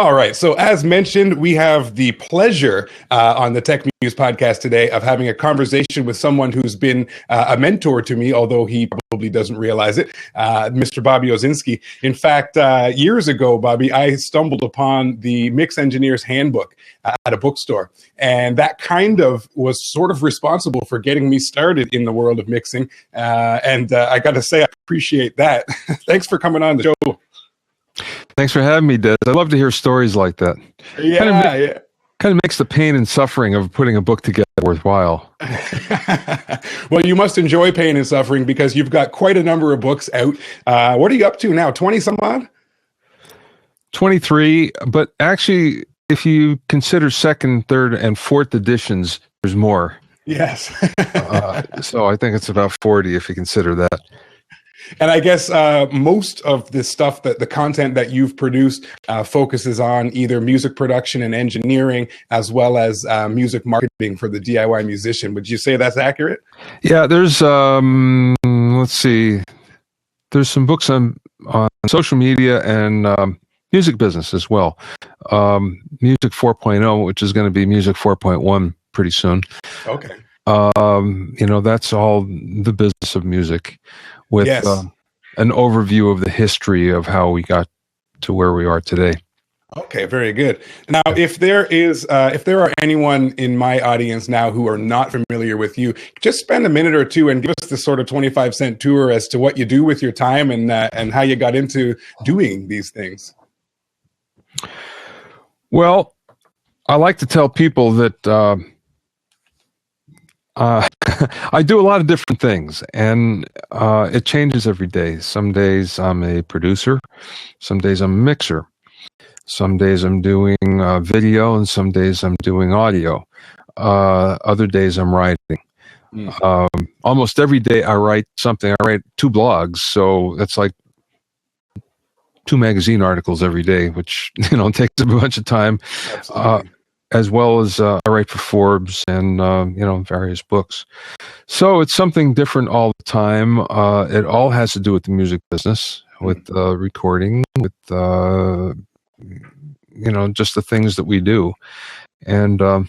All right. So as mentioned, we have the pleasure on the TechMuze podcast today of having a conversation with someone who's been a mentor to me, although he probably doesn't realize it, Mr. Bobby Owsinski. In fact, years ago, Bobby, I stumbled upon the Mix Engineer's Handbook at a bookstore. And that kind of was sort of responsible for getting me started in the world of mixing. And I got to say, I appreciate that. Thanks for coming on the show. Thanks for having me, Dezz. I love to hear stories like that. Yeah, Kind of makes the pain and suffering of putting a book together worthwhile. Well, you must enjoy pain and suffering because you've got quite a number of books out. What are you up to now? 20 some odd? 23, but actually, if you consider second, third, and fourth editions, there's more. Yes. So I think it's about 40 if you consider that. And I guess most of the stuff that the content that you've produced focuses on either music production and engineering, as well as music marketing for the DIY musician. Would you say that's accurate? Yeah, there's, let's see, there's some books on social media and music business as well. Music 4.0, which is going to be Music 4.1 pretty soon. Okay. That's all the business of music, with yes. An overview of the history of how we got to where we are today. Okay, very good. Now, if there are anyone in my audience now who are not familiar with you, just spend a minute or two and give us the sort of 25-cent tour as to what you do with your time and how you got into doing these things. Well, I like to tell people that I do a lot of different things, and it changes every day. Some days I'm a producer, some days I'm a mixer, some days I'm doing video, and some days I'm doing audio. Other days I'm writing. Almost every day I write something. I write 2 blogs, so that's like 2 magazine articles every day, which takes a bunch of time. As well as I write for Forbes and various books. So it's something different all the time. It all has to do with the music business, with recording, with just the things that we do. And I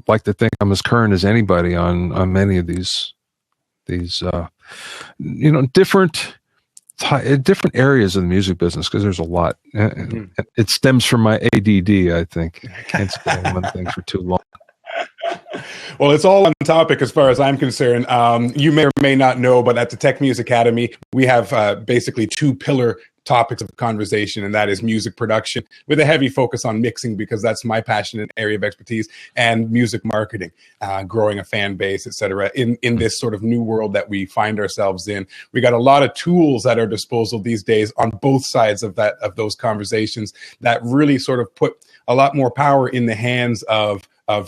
like to think I'm as current as anybody on many of these different areas of the music business, because there's a lot. It stems from my ADD, I think. I can't stay on one thing for too long. Well, it's all on topic as far as I'm concerned. You may or may not know, but at the TechMuze Academy, we have basically 2 pillar topics of conversation, and that is music production with a heavy focus on mixing, because that's my passionate area of expertise, and music marketing, growing a fan base, etc. In this sort of new world that we find ourselves in. We got a lot of tools at our disposal these days on both sides of those conversations that really sort of put a lot more power in the hands of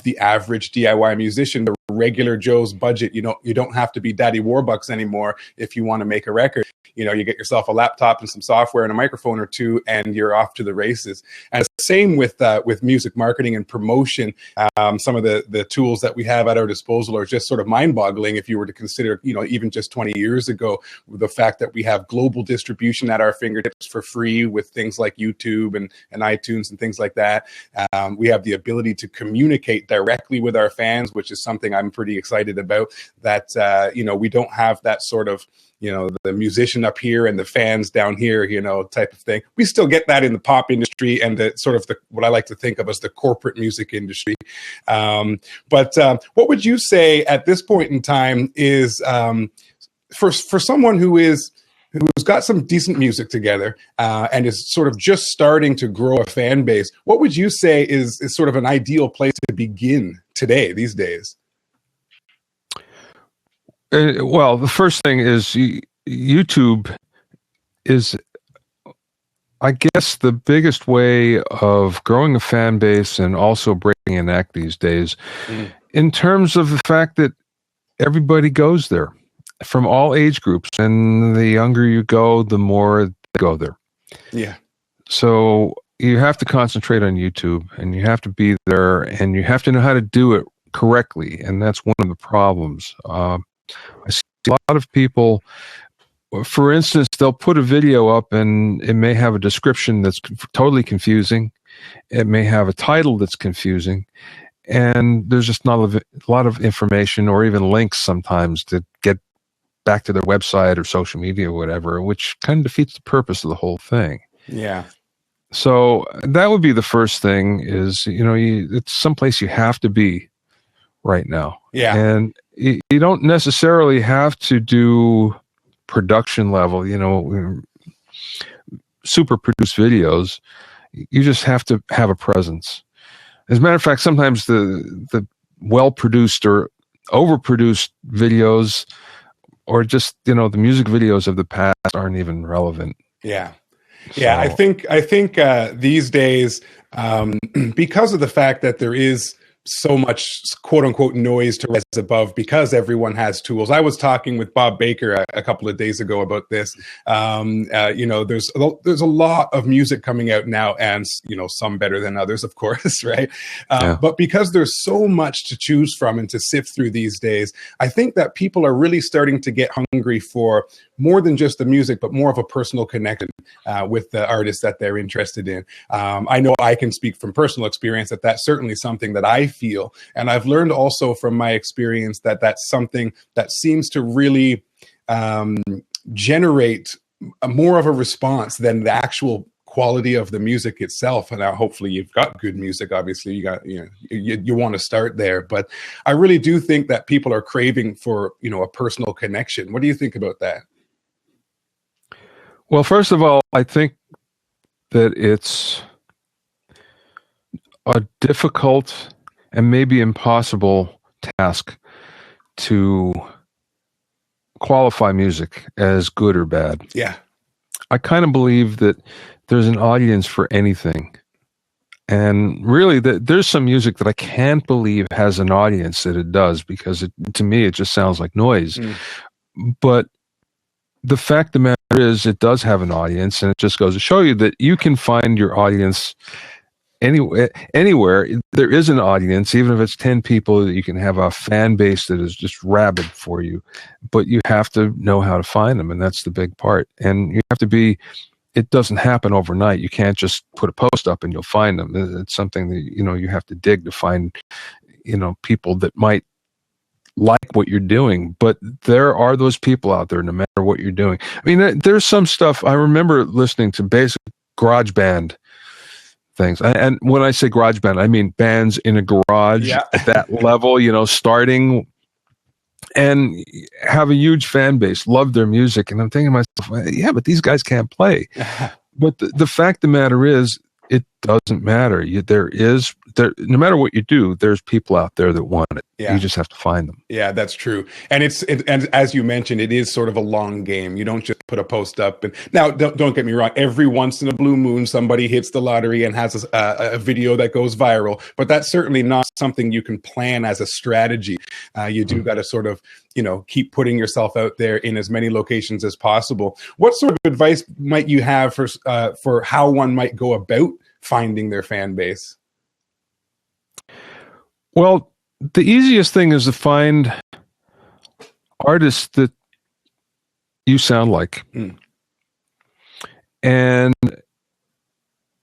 the average DIY musician, the regular Joe's budget. You don't have to be Daddy Warbucks anymore if you want to make a record. You get yourself a laptop and some software and a microphone or 2, and you're off to the races. And the same with music marketing and promotion. Some of the tools that we have at our disposal are just sort of mind-boggling if you were to consider, even just 20 years ago, the fact that we have global distribution at our fingertips for free with things like YouTube and iTunes and things like that. We have the ability to communicate directly with our fans, which is something I'm pretty excited about, that, we don't have that sort of, the musician up here and the fans down here, type of thing. We still get that in the pop industry and the sort of what I like to think of as the corporate music industry. But what would you say at this point in time is for someone who's got some decent music together and is sort of just starting to grow a fan base, what would you say is sort of an ideal place to begin these days? Well, the first thing is YouTube is, I guess, the biggest way of growing a fan base and also breaking an act these days, in terms of the fact that everybody goes there from all age groups, and the younger you go, the more they go there. Yeah. So you have to concentrate on YouTube, and you have to be there, and you have to know how to do it correctly, and that's one of the problems. I see a lot of people for instance, they'll put a video up and it may have a description that's totally confusing. It may have a title that's confusing. And there's just not a lot of information or even links sometimes to get back to their website or social media or whatever, which kind of defeats the purpose of the whole thing. Yeah. So that would be the first thing is, it's someplace you have to be right now. Yeah. And you don't necessarily have to do production level, super produced videos. You just have to have a presence. As a matter of fact, sometimes the well-produced or overproduced videos or just, the music videos of the past aren't even relevant. Yeah. Yeah. I think these days, because of the fact that there is so much quote unquote noise to rise above because everyone has tools. I was talking with Bob Baker a couple of days ago about this. There's a lot of music coming out now, and some better than others, of course, right? But because there's so much to choose from and to sift through these days, I think that people are really starting to get hungry for more than just the music, but more of a personal connection with the artists that they're interested in. I know I can speak from personal experience that that's certainly something that I feel. And I've learned also from my experience that that's something that seems to really generate more of a response than the actual quality of the music itself. And now hopefully you've got good music. Obviously you want to start there, but I really do think that people are craving for, a personal connection. What do you think about that? Well, first of all, I think that it's a difficult and maybe impossible task to qualify music as good or bad. Yeah. I kind of believe that there's an audience for anything. And really, there's some music that I can't believe has an audience that it does, because to me, it just sounds like noise. But the fact of the matter is, it does have an audience, and it just goes to show you that you can find your audience anywhere. There is an audience, even if it's 10 people, that you can have a fan base that is just rabid for you, but you have to know how to find them. And that's the big part. And you have to it doesn't happen overnight. You can't just put a post up and you'll find them. It's something that, you have to dig to find, people that might like what you're doing. But there are those people out there, no matter what you're doing. I mean, there's some stuff. I remember listening to basic garage band things. And when I say garage band, I mean bands in a garage at that level, starting and have a huge fan base, love their music. And I'm thinking to myself, yeah, but these guys can't play. But the fact of the matter is, it doesn't matter. No matter what you do, there's people out there that want it. Yeah. You just have to find them. Yeah, that's true. And and as you mentioned, it is sort of a long game. You don't just put a post up. And now, don't get me wrong. Every once in a blue moon, somebody hits the lottery and has a video that goes viral. But that's certainly not something you can plan as a strategy. You do got to sort of, keep putting yourself out there in as many locations as possible. What sort of advice might you have for how one might go about finding their fan base? Well, the easiest thing is to find artists that you sound like. And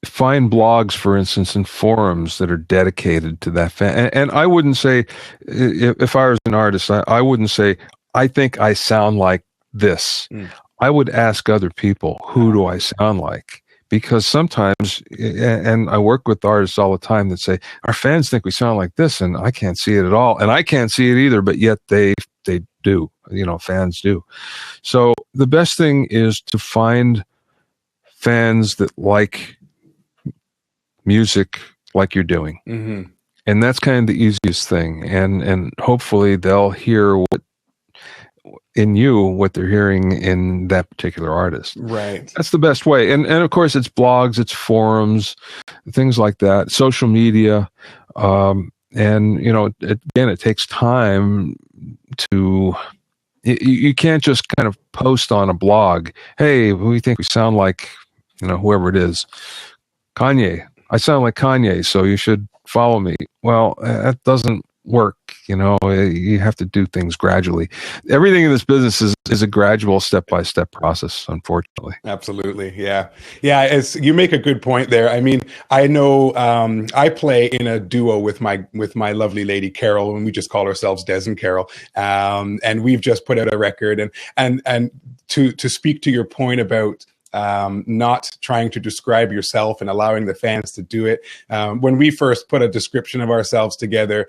find blogs, for instance, and forums that are dedicated to that fan. And I wouldn't say, if I was an artist, I wouldn't say, I think I sound like this. I would ask other people, who do I sound like? Because sometimes, and I work with artists all the time that say, our fans think we sound like this, and I can't see it at all. And I can't see it either, but yet they do, fans do. So the best thing is to find fans that like music like you're doing. And that's kind of the easiest thing. And hopefully they'll hear what they're hearing in that particular artist. Right. That's the best way. And of course, it's blogs, it's forums, things like that, social media. And, again, it takes time to, you can't just kind of post on a blog, hey, we think we sound like, whoever it is, Kanye. I sound like Kanye, so you should follow me. Well, that doesn't work. You have to do things gradually. Everything in this business is a gradual step-by-step process, unfortunately. Absolutely. Yeah. Yeah. You make a good point there. I mean, I know, I play in a duo with my lovely lady, Carol, and we just call ourselves Dezz and Carol. And we've just put out a record, and to speak to your point about, not trying to describe yourself and allowing the fans to do it. When we first put a description of ourselves together,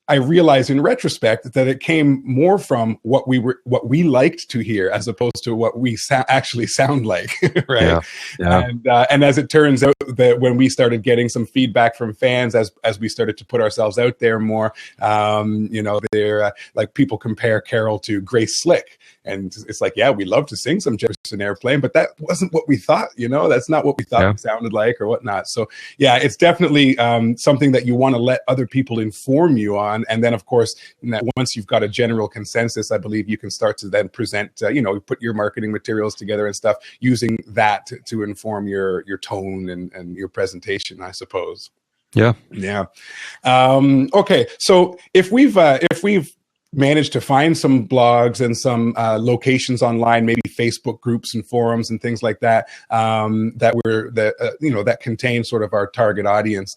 I realized in retrospect that it came more from what we liked to hear, as opposed to what we actually sound like, right? Yeah. And as it turns out, that when we started getting some feedback from fans, as we started to put ourselves out there more, they're like, people compare Carol to Grace Slick, and it's like, yeah, we love to sing some Jefferson Airplane, but that wasn't what we thought. That's not what we thought it sounded like or whatnot. So yeah, it's definitely something that you want to let other people inform you on. And then, of course, once you've got a general consensus, I believe you can start to then present, put your marketing materials together and stuff, using that to inform your tone and your presentation, I suppose. Yeah. Okay, so if we've managed to find some blogs and some locations online, maybe Facebook groups and forums and things like that, that contain sort of our target audience,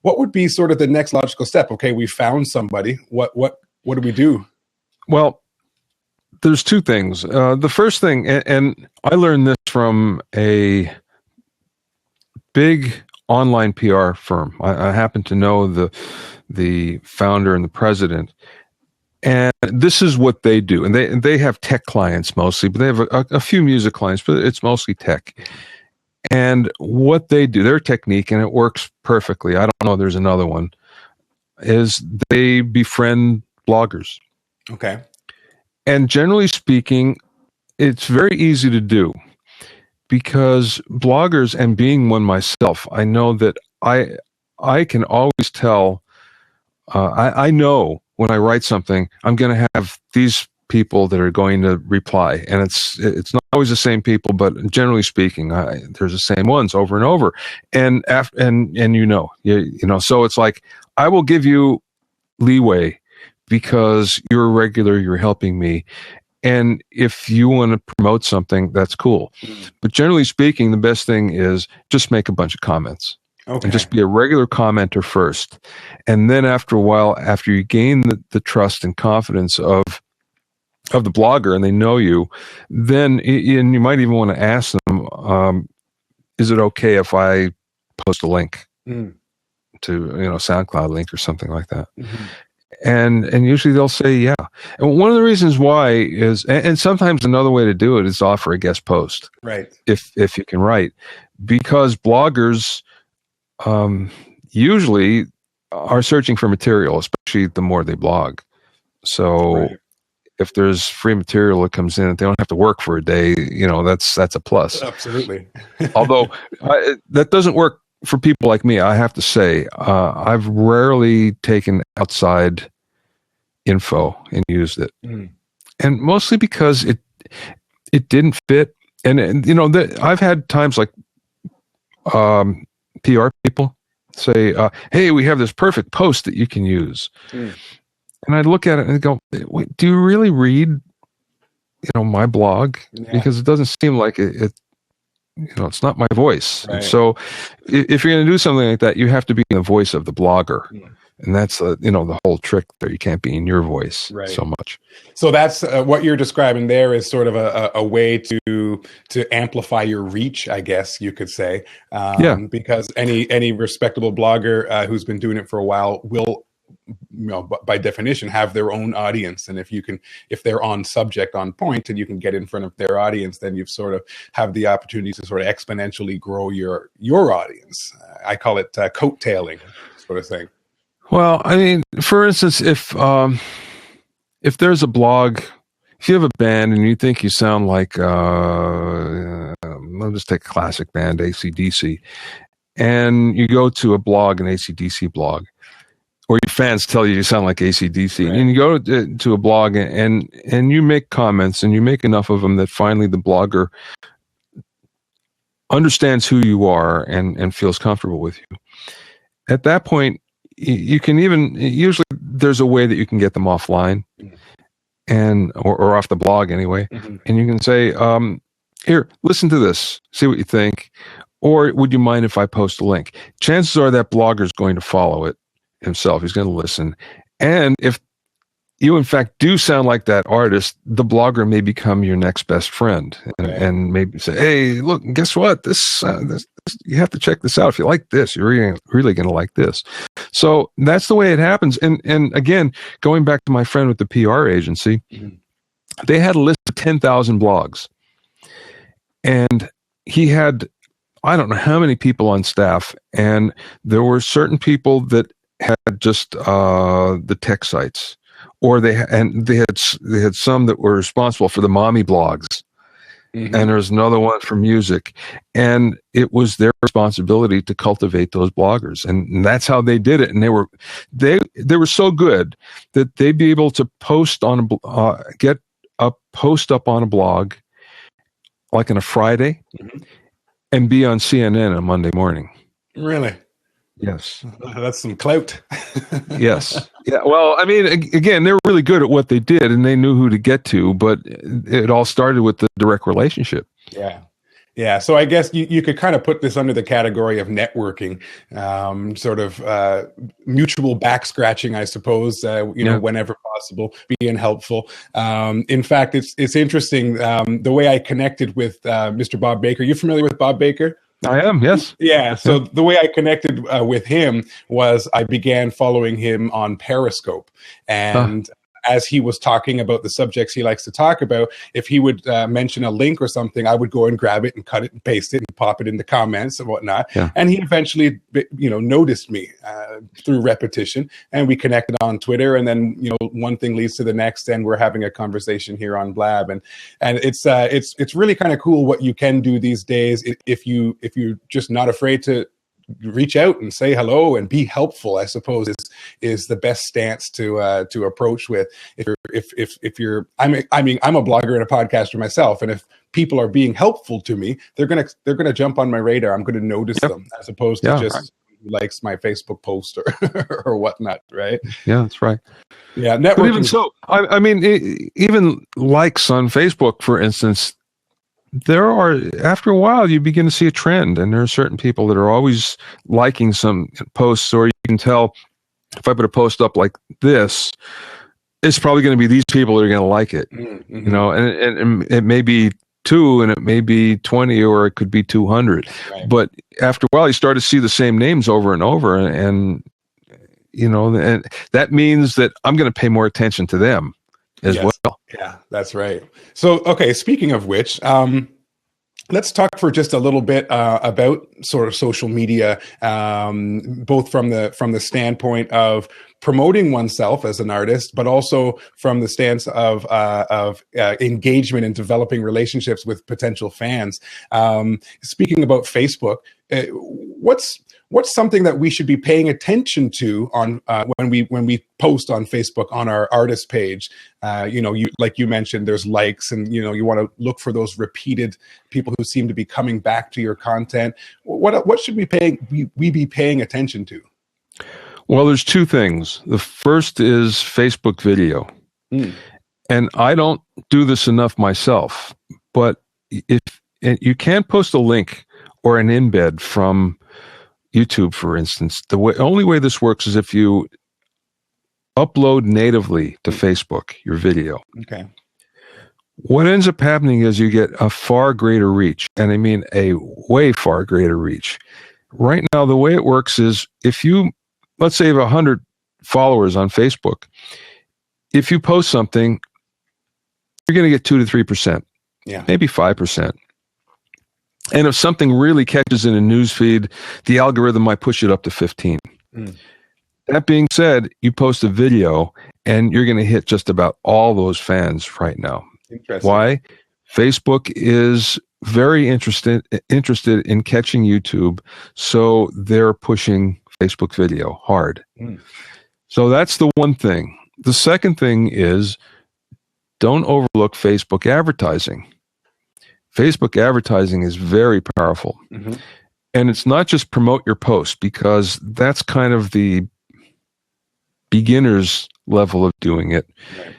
what would be sort of the next logical step? Okay, we found somebody. What do we do? Well, there's two things. The first thing, and I learned this from a big online PR firm. I happen to know the founder and the president. And this is what they do. And they have tech clients mostly, but they have a few music clients, but it's mostly tech. And what they do, their technique, and it works perfectly, I don't know if there's another one, is they befriend bloggers. Okay. And generally speaking, it's very easy to do, because bloggers, and being one myself, I know that I can always tell, I know when I write something, I'm going to have these people that are going to reply, and it's not always the same people, but generally speaking, there's the same ones over and over. And so it's like, I will give you leeway because you're a regular, you're helping me, and if you want to promote something, that's cool. But generally speaking, the best thing is just make a bunch of comments. Okay. And just be a regular commenter first. And then after a while, after you gain the trust and confidence of the blogger, and they know you, then and you might even want to ask them, is it okay if I post a link to SoundCloud link or something like that? Mm-hmm. And usually they'll say yeah. And one of the reasons why is, and sometimes another way to do it is offer a guest post. Right. If you can write. Because bloggers usually are searching for material, especially the more they blog. So if there's free material that comes in, they don't have to work for a day, that's a plus. Absolutely. Although that doesn't work for people like me, I have to say. I've rarely taken outside info and used it. And mostly because it didn't fit. And I've had times like PR people say, hey, we have this perfect post that you can use. And I look at it and go, wait, do you really read, my blog? Yeah. Because it doesn't seem like it it's not my voice. Right. So if you're going to do something like that, you have to be in the voice of the blogger. And that's, the whole trick there. You can't be in your voice so much. So that's what you're describing there is sort of a way to amplify your reach, I guess you could say. Because any respectable blogger who's been doing it for a while will, by definition, have their own audience. And if they're on subject, on point, and you can get in front of their audience, then you've sort of have the opportunity to sort of exponentially grow your audience. I call it coattailing sort of thing. Well, I mean, for instance, if there's a blog, if you have a band and you think you sound like, I'll just take a classic band, AC/DC, and you go to a blog, an AC/DC blog, or your fans tell you sound like AC/DC, right. And you go to a blog and you make comments, and you make enough of them that finally the blogger understands who you are and feels comfortable with you. At that point, you can even, usually there's a way that you can get them offline and or off the blog anyway. And you can say, here, listen to this, see what you think. Or would you mind if I post a link? Chances are that blogger is going to follow it himself. He's going to listen. And if you, in fact, do sound like that artist, the blogger may become your next best friend and maybe say, hey, look, guess what? This you have to check this out. If you like this, you're really going to like this. So that's the way it happens. And again, going back to my friend with the PR agency, they had a list of 10,000 blogs. And he had, I don't know how many people on staff, and there were certain people that had just the tech sites, or they had some that were responsible for the mommy blogs, and there's another one for music, and it was their responsibility to cultivate those bloggers, and that's how they did it. And they were so good that they'd be able to post on get a post up on a blog like on a Friday, and be on CNN on Monday morning. Really? Yes. That's some clout. Yes. Yeah. Well, I mean, again, they were really good at what they did, and they knew who to get to, but it all started with the direct relationship. Yeah. Yeah. So I guess you could kind of put this under the category of networking, sort of mutual back scratching, I suppose, know, whenever possible, being helpful. In fact, it's interesting, the way I connected with Mr. Bob Baker. You familiar with Bob Baker? I am, yes. Yeah. So the way I connected with him was I began following him on Periscope. And as he was talking about the subjects he likes to talk about, if he would mention a link or something, I would go and grab it and cut it and paste it and pop it in the comments and whatnot. Yeah. And he eventually, noticed me through repetition, and we connected on Twitter. And then, one thing leads to the next, and we're having a conversation here on Blab. And it's really kind of cool what you can do these days if you're just not afraid to reach out and say hello and be helpful, I suppose is the best stance to approach with. If you're, I'm a blogger and a podcaster myself, and if people are being helpful to me, they're gonna jump on my radar. I'm gonna notice them, as opposed to just likes my Facebook post or whatnot, right? Yeah, that's right. Yeah, networking. But even so, I mean, even likes on Facebook, for instance, there are, after a while, you begin to see a trend, and there are certain people that are always liking some posts, or you can tell if I put a post up like this, it's probably going to be these people that are going to like it, and it may be 2 and it may be 20, or it could be 200. Right. But after a while, you start to see the same names over and over, and that means that I'm going to pay more attention to them as well. Yeah, that's right. So, okay, speaking of which, let's talk for just a little bit about sort of social media, both from the standpoint of promoting oneself as an artist, but also from the stance of engagement and developing relationships with potential fans. Speaking about Facebook, what's something that we should be paying attention to on when we post on Facebook on our artist page? Like you mentioned, there's likes, and you want to look for those repeated people who seem to be coming back to your content. What should we be paying attention to? Well, there's 2 things. The first is Facebook video, and I don't do this enough myself. But if you can't post a link or an embed from YouTube, for instance, the only way this works is if you upload natively to Facebook your video. Okay. What ends up happening is you get a far greater reach, and I mean a way far greater reach. Right now, the way it works is if you, let's say you have 100 followers on Facebook, if you post something, you're going to get 2 to 3%, maybe 5%. And if something really catches in a news feed, the algorithm might push it up to 15. That being said, you post a video and you're going to hit just about all those fans right now. Interesting. Why? Facebook is very interested in catching YouTube, so they're pushing Facebook video hard. So that's the one thing. The second thing is, don't overlook Facebook advertising. Facebook advertising is very powerful. And it's not just promote your post, because that's kind of the beginner's level of doing it. Right.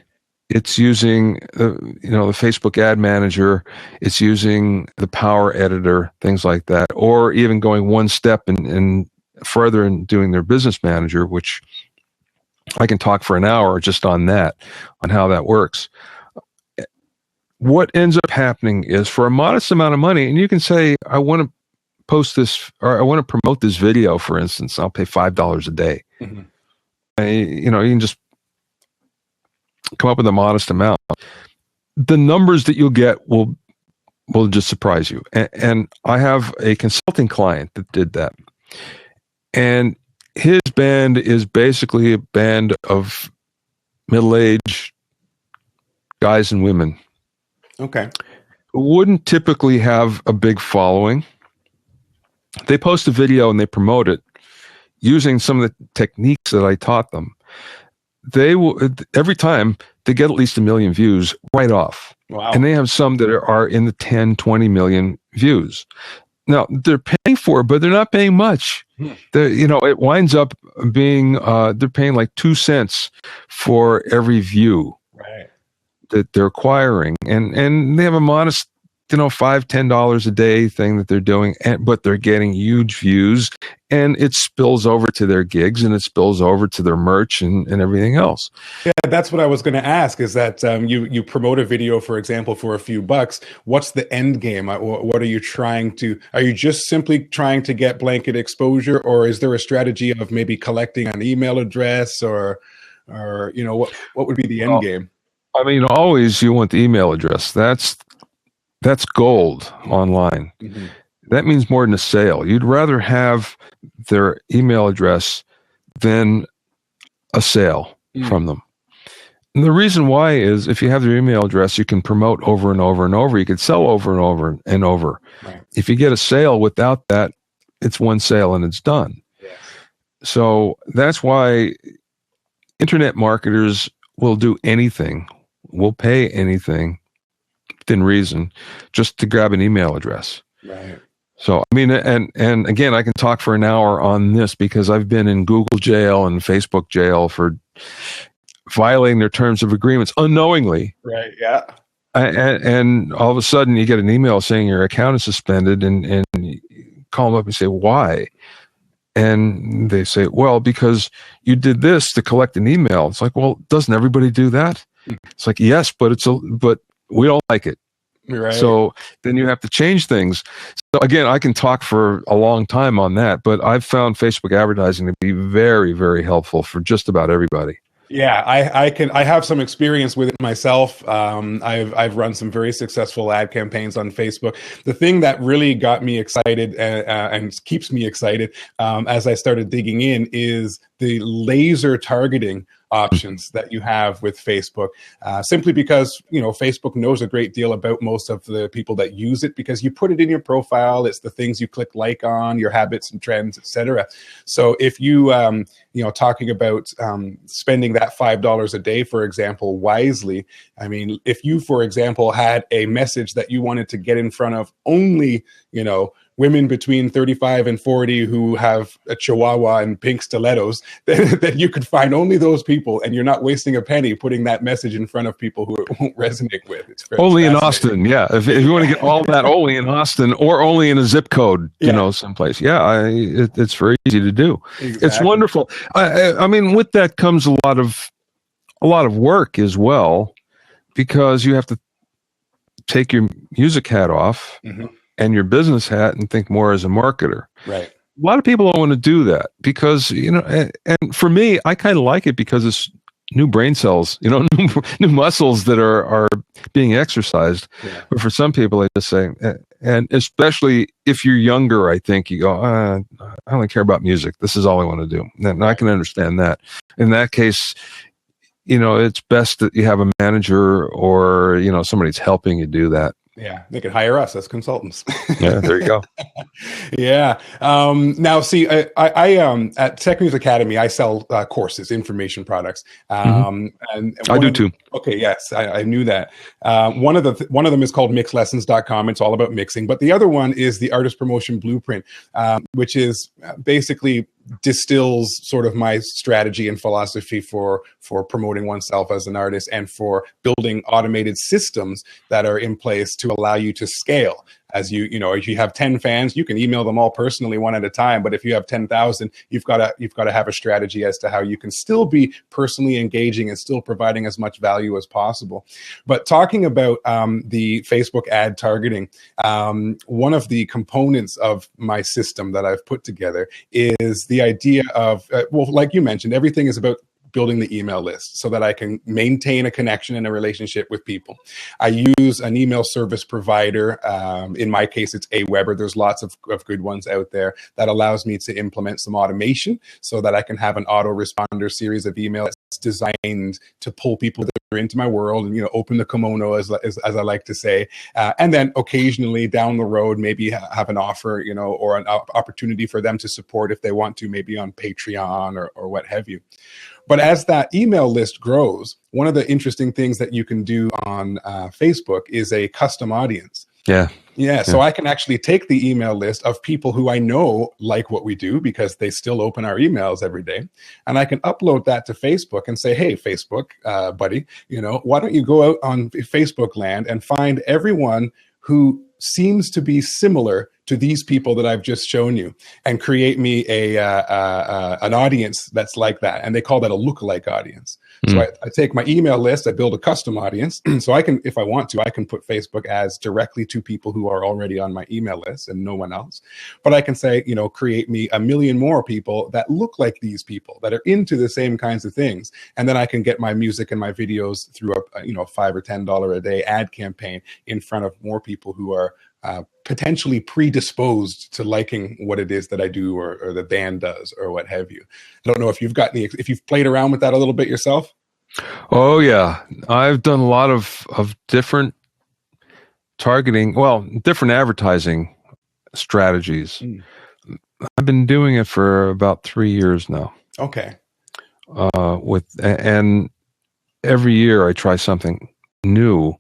It's using, the Facebook ad manager. It's using the power editor, things like that, or even going one step and further in doing their business manager, which I can talk for an hour just on that, on how that works. What ends up happening is, for a modest amount of money, and you can say, I want to post this, or I want to promote this video, for instance, I'll pay $5 a day. Mm-hmm. You can just come up with a modest amount. The numbers that you'll get will just surprise you. And I have a consulting client that did that. And his band is basically a band of middle-aged guys and women. Okay. Who wouldn't typically have a big following. They post a video and they promote it using some of the techniques that I taught them. They will, every time, they get at least 1 million views right off. Wow. And they have some that are in the 10, 20 million views. Now, they're paying for it, but they're not paying much. It winds up being, they're paying like 2 cents for every view. Right. That they're acquiring. And they have a modest, $5, $10 a day thing that they're doing, but they're getting huge views, and it spills over to their gigs, and it spills over to their merch and everything else. Yeah, that's what I was going to ask, is that you promote a video, for example, for a few bucks. What's the end game? What are you trying to, are you just simply trying to get blanket exposure, or is there a strategy of maybe collecting an email address, or what would be the end game? I mean, always you want the email address. That's gold online. Mm-hmm. That means more than a sale. You'd rather have their email address than a sale from them. And the reason why is, if you have their email address, you can promote over and over and over. You could sell over and over and over. Right. If you get a sale without that, it's one sale and it's done. Yes. So that's why internet marketers will do anything, will pay anything within reason, just to grab an email address. Right. So, I mean, and again, I can talk for an hour on this, because I've been in Google jail and Facebook jail for violating their terms of agreements unknowingly. Right. Yeah. And all of a sudden you get an email saying your account is suspended, and you call them up and say, why? And they say, well, because you did this to collect an email. It's like, well, doesn't everybody do that? It's like, yes, but we don't like it. Right. So then you have to change things. So again, I can talk for a long time on that, but I've found Facebook advertising to be very, very helpful for just about everybody. Yeah, I have some experience with it myself. I've run some very successful ad campaigns on Facebook. The thing that really got me excited and keeps me excited as I started digging in is the laser targeting options that you have with Facebook, simply because, Facebook knows a great deal about most of the people that use it, because you put it in your profile. It's the things you click like on, your habits and trends, etc. So if you, talking about spending that $5 a day, for example, wisely, I mean, if you, for example, had a message that you wanted to get in front of only, women between 35 and 40 who have a chihuahua and pink stilettos, that you could find only those people, and you're not wasting a penny putting that message in front of people who it won't resonate with. It's only in Austin, yeah. If you want to get all that, only in Austin, or only in a zip code, someplace. Yeah, it's very easy to do. Exactly. It's wonderful. I mean, with that comes a lot of work as well, because you have to take your music hat off. Mm-hmm. And your business hat, and think more as a marketer. Right. A lot of people don't want to do that, because, and for me, I kind of like it, because it's new brain cells, new muscles that are being exercised. Yeah. But for some people, I just say, and especially if you're younger, I think you go, I don't care about music. This is all I want to do. And I can understand that. In that case, it's best that you have a manager, or, somebody's helping you do that. Yeah, they could hire us as consultants. Yeah, there you go. Yeah. Now, see, I at TechMuze Academy, I sell courses, information products. And I do too. Okay, yes, I knew that. One of them is called mixlessons.com. It's all about mixing. But the other one is the Artist Promotion Blueprint, which is basically distills sort of my strategy and philosophy for promoting oneself as an artist and for building automated systems that are in place to allow you to scale. As if you have 10 fans, you can email them all personally one at a time. But if you have 10,000, you've got to have a strategy as to how you can still be personally engaging and still providing as much value as possible. But talking about the Facebook ad targeting, one of the components of my system that I've put together is the idea of, like you mentioned, everything is about building the email list so that I can maintain a connection and a relationship with people. I use an email service provider. In my case, it's Aweber. There's lots of good ones out there that allows me to implement some automation so that I can have an autoresponder series of emails that's designed to pull people that are into my world and, open the kimono, as I like to say. And then occasionally down the road, maybe have an offer, or an opportunity for them to support if they want to, maybe on Patreon or what have you. But as that email list grows, one of the interesting things that you can do on Facebook is a custom audience. Yeah. So I can actually take the email list of people who I know like what we do because they still open our emails every day. And I can upload that to Facebook and say, hey, Facebook, buddy, why don't you go out on Facebook land and find everyone who seems to be similar to these people that I've just shown you, and create me an audience that's like that. And they call that a lookalike audience. So I take my email list, I build a custom audience. So I can, if I want to, I can put Facebook ads directly to people who are already on my email list and no one else. But I can say, create me 1 million more people that look like these people that are into the same kinds of things. And then I can get my music and my videos through a $5 or $10 a day ad campaign in front of more people who are potentially predisposed to liking what it is that I do or the band does or what have you. I don't know if if you've played around with that a little bit yourself. Oh yeah, I've done a lot of different targeting, different advertising strategies. I've been doing it for about 3 years now. Okay. And every year I try something new.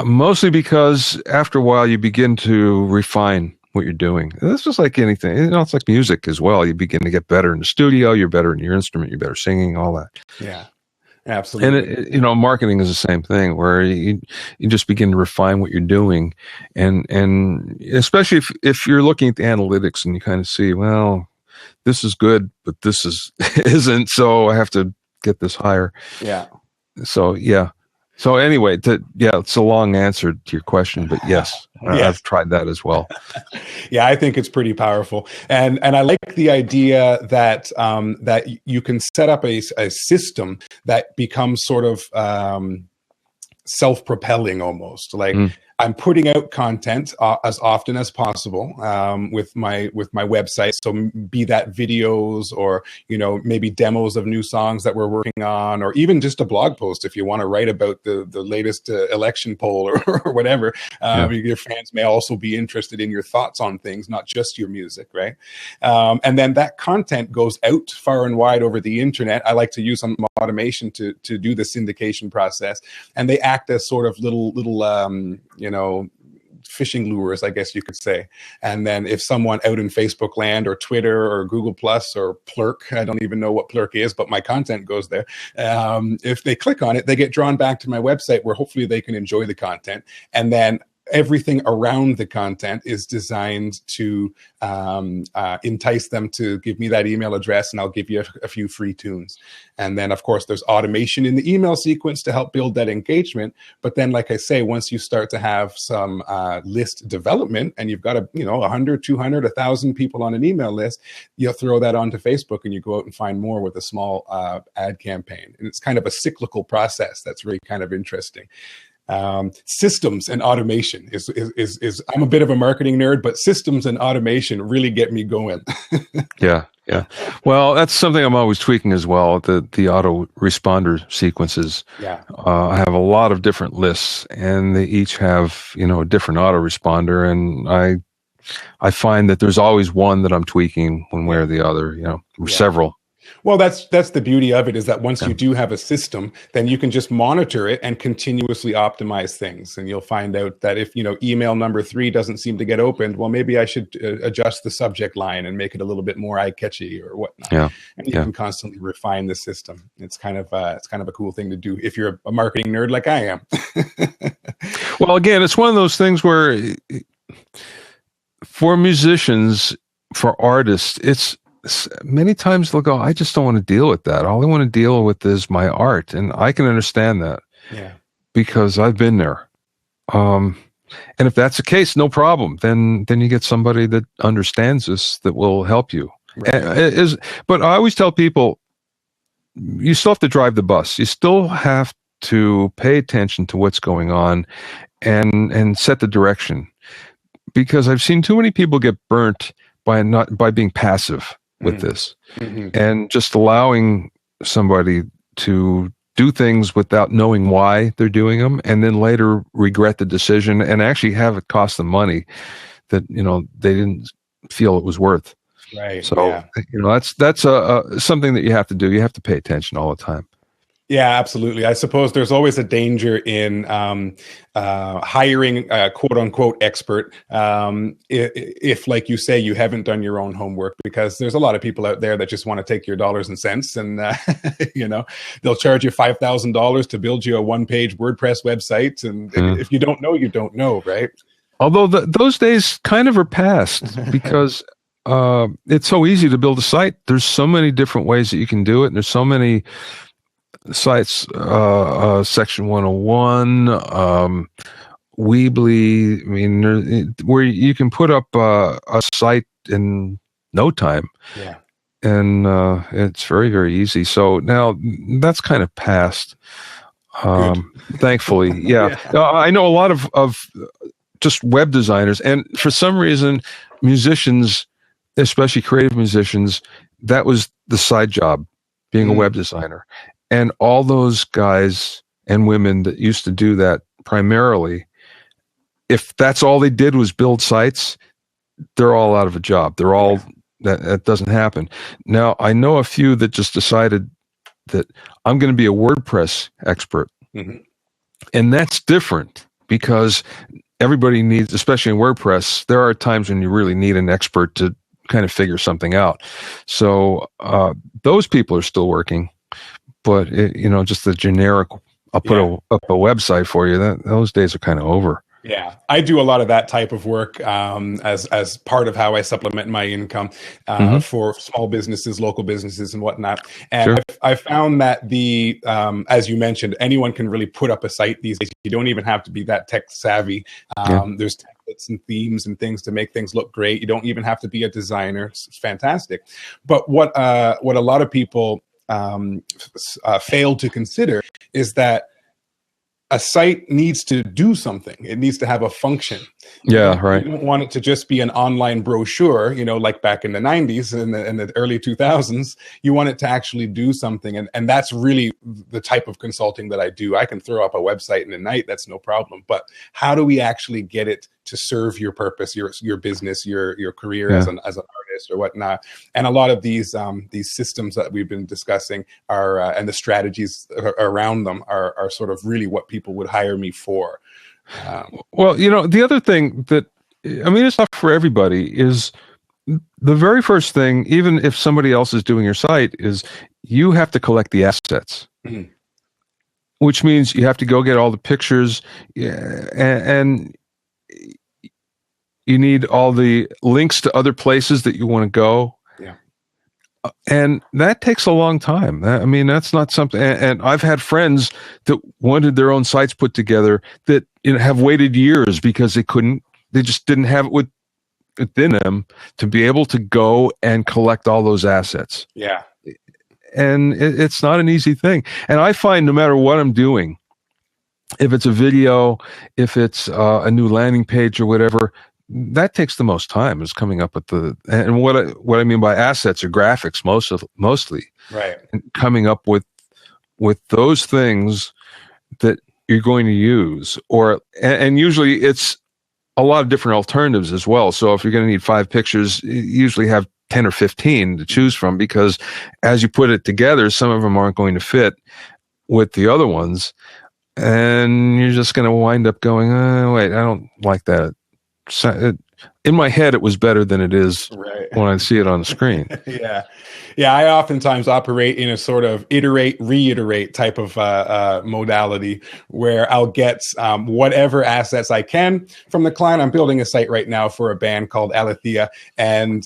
Mostly because after a while you begin to refine what you're doing. It's just like anything. It's like music as well. You begin to get better in the studio. You're better in your instrument. You're better singing, all that. Yeah, absolutely. And marketing is the same thing, where you just begin to refine what you're doing, and especially if you're looking at the analytics and you kind of see, well, this is good, but this isn't. So I have to get this higher. Yeah. So yeah. So anyway, it's a long answer to your question, but yes, I've tried that as well. Yeah, I think it's pretty powerful, and I like the idea that that you can set up a system that becomes sort of self-propelling almost. Like I'm putting out content as often as possible with my website. So be that videos or maybe demos of new songs that we're working on, or even just a blog post if you want to write about the latest election poll or whatever. Your fans may also be interested in your thoughts on things, not just your music, right? And then that content goes out far and wide over the internet. I like to use some automation to do the syndication process, and they act as sort of little fishing lures, I guess you could say. And then if someone out in Facebook land or Twitter or Google Plus or Plurk, I don't even know what Plurk is, but my content goes there. If they click on it, they get drawn back to my website where hopefully they can enjoy the content. And then everything around the content is designed to entice them to give me that email address, and I'll give you a few free tunes. And then, of course, there's automation in the email sequence to help build that engagement. But then, like I say, once you start to have some list development and you've got 100, 200, 1,000 people on an email list, you'll throw that onto Facebook and you go out and find more with a small ad campaign. And it's kind of a cyclical process that's really kind of interesting. Systems and automation is I'm a bit of a marketing nerd, but systems and automation really get me going. Yeah. Well, that's something I'm always tweaking as well. The auto responder sequences. Yeah. I have a lot of different lists, and they each have a different auto responder, and I find that there's always one that I'm tweaking one way or the other. Several. Well, that's the beauty of it, is that once Yeah. you do have a system, then you can just monitor it and continuously optimize things. And you'll find out that if, email number 3 doesn't seem to get opened, well, maybe I should adjust the subject line and make it a little bit more eye-catchy or whatnot. Yeah. And you can constantly refine the system. It's kind of a cool thing to do if you're a marketing nerd like I am. Well, again, it's one of those things where for musicians, for artists, it's many times they'll go, I just don't want to deal with that. All I want to deal with is my art. And I can understand that. Yeah. Because I've been there. And if that's the case, no problem. Then you get somebody that understands this that will help you. Right. But I always tell people, you still have to drive the bus. You still have to pay attention to what's going on and set the direction. Because I've seen too many people get burnt by being passive with this, and just allowing somebody to do things without knowing why they're doing them, and then later regret the decision and actually have it cost them money that they didn't feel it was worth. Right. So that's something that you have to do. You have to pay attention all the time. Yeah, absolutely. I suppose there's always a danger in hiring a quote unquote expert if, like you say, you haven't done your own homework, because there's a lot of people out there that just want to take your dollars and cents, and they'll charge you $5,000 to build you a one-page WordPress website, and if you don't know, you don't know, right? Although those days kind of are past, because it's so easy to build a site. There's so many different ways that you can do it, and there's so many sites, Section 101, Weebly, where you can put up a site in no time. Yeah. And it's very, very easy. So now that's kind of past, thankfully. Yeah. I know a lot of just web designers, and for some reason, musicians, especially creative musicians, that was the side job, being a web designer. And all those guys and women that used to do that primarily, if that's all they did was build sites, they're all out of a job. They're all, that doesn't happen. Now, I know a few that just decided that I'm going to be a WordPress expert. And that's different, because everybody needs, especially in WordPress, there are times when you really need an expert to kind of figure something out. So those people are still working. But just the generic, I'll put up a website for you. Those days are kind of over. Yeah, I do a lot of that type of work as part of how I supplement my income for small businesses, local businesses, and whatnot. And I found that as you mentioned, anyone can really put up a site these days. You don't even have to be that tech savvy. There's templates and themes and things to make things look great. You don't even have to be a designer. It's fantastic. But what a lot of people fail to consider is that a site needs to do something. It needs to have a function. Yeah, right. You don't want it to just be an online brochure, like back in the 90s and the early 2000s. You want it to actually do something. And that's really the type of consulting that I do. I can throw up a website in a night. That's no problem. But how do we actually get it to serve your purpose, your business, your career as an artist or whatnot? And a lot of these systems that we've been discussing are and the strategies around them are sort of really what people would hire me for. Well, the other thing that, it's not for everybody, is the very first thing, even if somebody else is doing your site, is you have to collect the assets. Which means you have to go get all the pictures, and you need all the links to other places that you want to go. And that takes a long time. That's not something, and I've had friends that wanted their own sites put together that have waited years because they just didn't have it within them to be able to go and collect all those assets. Yeah. And it's not an easy thing. And I find no matter what I'm doing, if it's a video, if it's a new landing page or whatever, that takes the most time, is coming up with and what I mean by assets are graphics mostly. Right. And coming up with those things that you're going to use, and usually it's a lot of different alternatives as well. So if you're going to need 5 pictures, you usually have 10 or 15 to choose from, because as you put it together, some of them aren't going to fit with the other ones. And you're just going to wind up going, wait, I don't like that. In my head, it was better than it is when I see it on the screen. Yeah. I oftentimes operate in a sort of iterate, reiterate type of modality, where I'll get whatever assets I can from the client. I'm building a site right now for a band called Alethea, and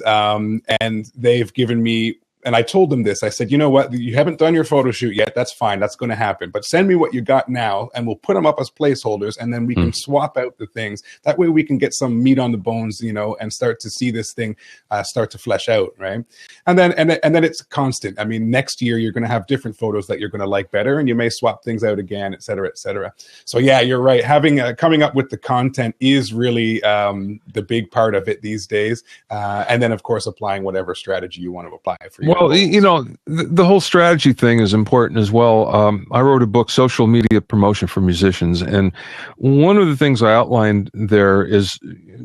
they've given me. And I told them this. I said, you know what? You haven't done your photo shoot yet. That's fine. That's going to happen. But send me what you got now, and we'll put them up as placeholders, and then we can swap out the things. That way we can get some meat on the bones, and start to see this thing start to flesh out, right? And then it's constant. I mean, next year you're going to have different photos that you're going to like better, and you may swap things out again, et cetera, et cetera. So yeah, you're right. Having coming up with the content is really the big part of it these days. And then of course applying whatever strategy you want to apply for you. Well, the whole strategy thing is important as well. I wrote a book, Social Media Promotion for Musicians, and one of the things I outlined there is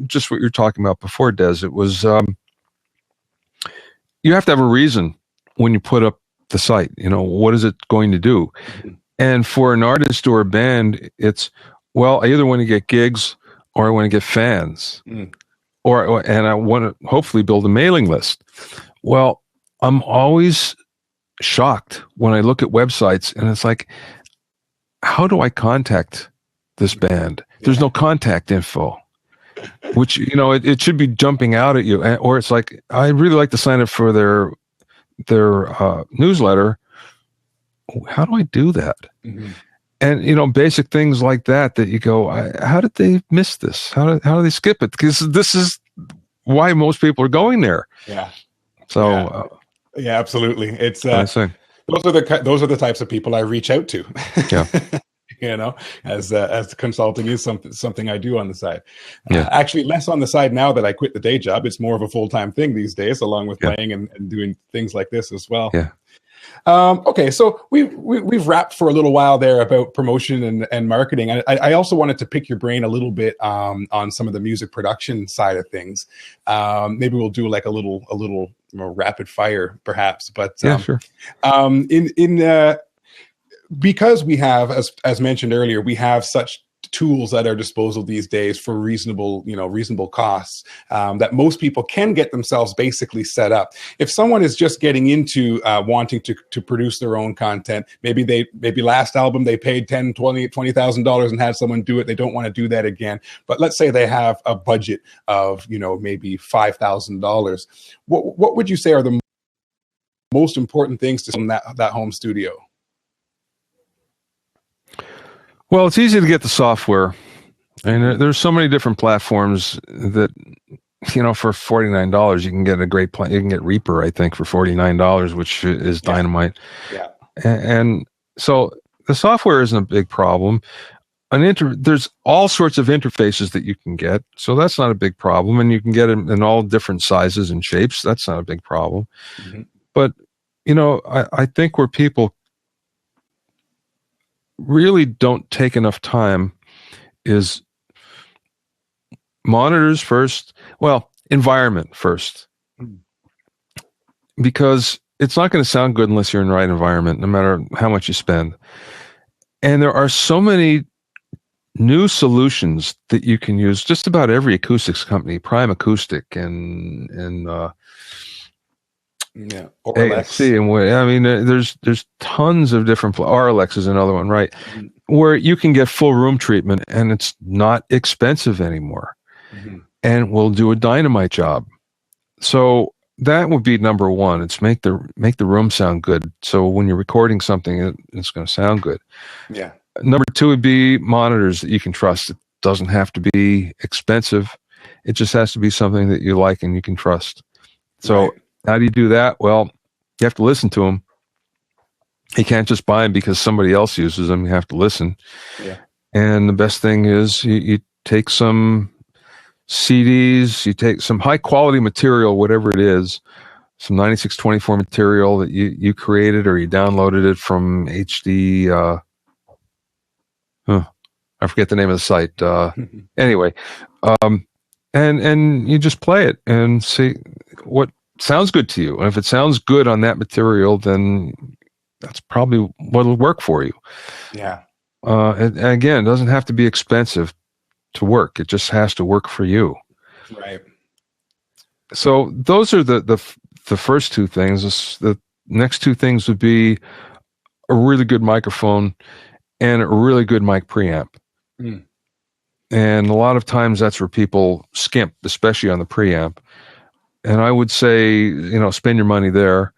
just what you're talking about before, Dezz. It was you have to have a reason when you put up the site. What is it going to do? And for an artist or a band, it's, well, I either want to get gigs or I want to get fans, and I want to hopefully build a mailing list. Well, I'm always shocked when I look at websites and it's like, how do I contact this band? There's no contact info, which, it should be jumping out at you. Or it's like, I really like to sign up for their newsletter. How do I do that? And, basic things like that you go, how did they miss this? How do they skip it? Because this is why most people are going there. Yeah. So, yeah, absolutely. It's those are the types of people I reach out to. Yeah. As consulting is something I do on the side. Actually, less on the side now that I quit the day job. It's more of a full-time thing these days, along with playing and doing things like this as well. Yeah. Okay, so we've wrapped for a little while there about promotion and marketing. I also wanted to pick your brain a little bit on some of the music production side of things. Maybe we'll do like a little more rapid fire, perhaps. But sure. Because we have, as mentioned earlier, we have such tools at our disposal these days for reasonable costs, that most people can get themselves basically set up. If someone is just getting into wanting to produce their own content, maybe last album they paid $20,000 and had someone do it. They don't want to do that again. But let's say they have a budget of maybe $5,000. What would you say are the most important things to that home studio? Well, it's easy to get the software, and there's so many different platforms that, for $49 you can get a great plan. You can get Reaper, I think, for $49, which is dynamite. Yeah. And so the software isn't a big problem. There's all sorts of interfaces that you can get, so that's not a big problem, and you can get them in all different sizes and shapes. That's not a big problem. But I think where people really don't take enough time is monitors first. Well, environment first, because it's not going to sound good unless you're in the right environment, no matter how much you spend. And there are so many new solutions that you can use. Just about every acoustics company, Prime Acoustic and AXC, and there's tons of different. RLX is another one, right? Where you can get full room treatment, and it's not expensive anymore, and will do a dynamite job. So that would be number one. It's make the room sound good. So when you're recording something, it's going to sound good. Yeah. Number two would be monitors that you can trust. It doesn't have to be expensive. It just has to be something that you like and you can trust. So how do you do that? Well, you have to listen to them. You can't just buy them because somebody else uses them. You have to listen. Yeah. And the best thing is you take some CDs, you take some high quality material, whatever it is, some 9624 material that you created or you downloaded it from HD. I forget the name of the site. Anyway, and you just play it and see what sounds good to you. And if it sounds good on that material, then that's probably what'll work for you. Yeah. And again, it doesn't have to be expensive to work. It just has to work for you. Right. So those are the first two things. The next two things would be a really good microphone and a really good mic preamp. Mm. And a lot of times that's where people skimp, especially on the preamp. And I would say, spend your money there.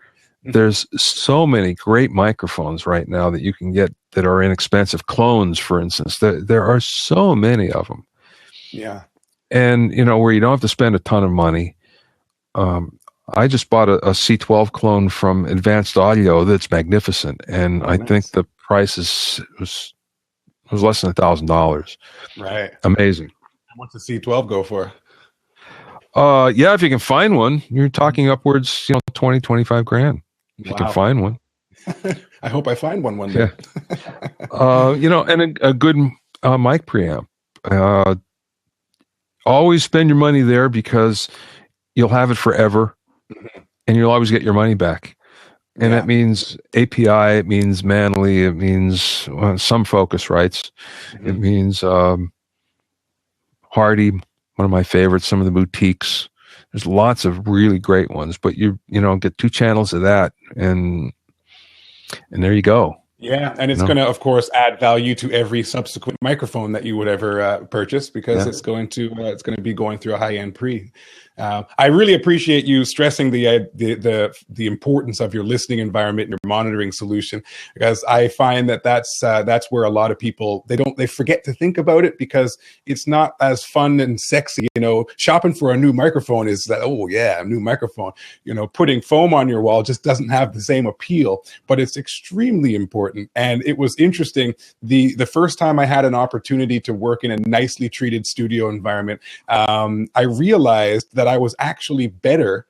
There's so many great microphones right now that you can get that are inexpensive. Clones, for instance, there are so many of them. Yeah. And, where you don't have to spend a ton of money. I just bought a C12 clone from Advanced Audio that's magnificent. And I think the price was less than $1,000. Right. Amazing. What's the C12 go for? Yeah, if you can find one, you're talking upwards, 20, 25 grand. If you can find one. I hope I find one day. Yeah. And a good mic preamp. Always spend your money there because you'll have it forever and you'll always get your money back. And that means API, it means Manly, it means some Focusrites, it means Hardy, one of my favorites, some of the boutiques. There's lots of really great ones, but you get 2 channels of that and there you go. Yeah, and it's going to, of course, add value to every subsequent microphone that you would ever purchase because it's going to be going through a high-end pre. I really appreciate you stressing the importance of your listening environment and your monitoring solution, because I find that's where a lot of people they forget to think about it because it's not as fun and sexy. Shopping for a new microphone is that, oh yeah, a new microphone. Putting foam on your wall just doesn't have the same appeal, but it's extremely important. And it was interesting. The first time I had an opportunity to work in a nicely treated studio environment, I realized that I was actually better